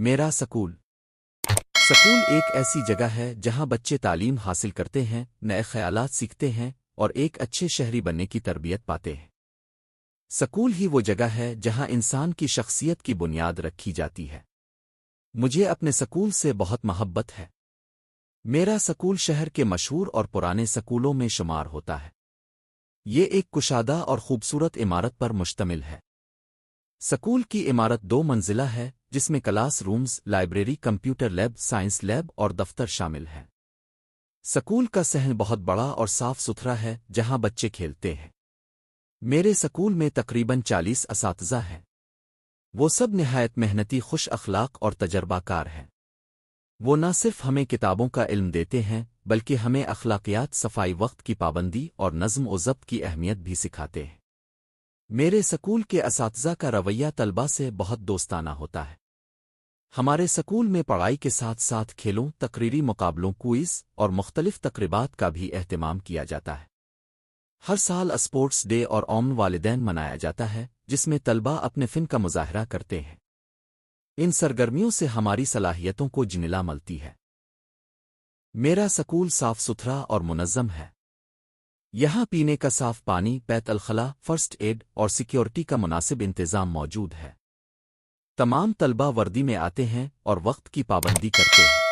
میرا school school ایک ایسی جگہ ہے جہاں بچے تعلیم حاصل کرتے ہیں، نئے خیالات سیکھتے ہیں اور ایک اچھے شہری بننے کی تربیت پاتے ہیں۔ سکول ہی وہ جگہ ہے جہاں انسان کی شخصیت کی بنیاد رکھی جاتی ہے۔ مجھے اپنے سکول سے بہت محبت ہے۔ میرا سکول شہر کے مشہور اور پرانے سکولوں میں شمار ہوتا ہے۔ یہ ایک کشادہ اور خوبصورت عمارت پر مشتمل ہے۔ سکول کی عمارت 2 منزلہ ہے، جس میں class rooms, library, computer lab, science lab اور دفتر شامل ہیں۔ سکول کا صحن بہت بڑا اور صاف ستھرا ہے جہاں بچے کھیلتے ہیں۔ میرے سکول میں تقریباً 40 اساتذہ ہیں۔ وہ سب نہایت محنتی، خوش اخلاق اور تجربہ کار ہیں۔ وہ نہ صرف ہمیں کتابوں کا علم دیتے ہیں بلکہ ہمیں اخلاقیات، صفائی، وقت کی پابندی اور نظم و ضبط کی اہمیت بھی سکھاتے ہیں۔ میرے سکول کے اساتذہ کا رویہ طلبہ سے بہت دوستانہ ہوتا ہے۔ ہمارے سکول میں پڑھائی کے ساتھ ساتھ کھیلوں، تقریری مقابلوں، کوئز اور مختلف تقریبات کا بھی اہتمام کیا جاتا ہے۔ ہر سال اسپورٹس ڈے اور یوم والدین منایا جاتا ہے، جس میں طلبہ اپنے فن کا مظاہرہ کرتے ہیں۔ ان سرگرمیوں سے ہماری صلاحیتوں کو جنلا ملتی ہے۔ میرا سکول صاف ستھرا اور منظم ہے۔ یہاں پینے کا صاف پانی، بیت الخلاء، فرسٹ ایڈ اور سیکیورٹی کا مناسب انتظام موجود ہے۔ تمام طلبہ وردی میں آتے ہیں اور وقت کی پابندی کرتے ہیں۔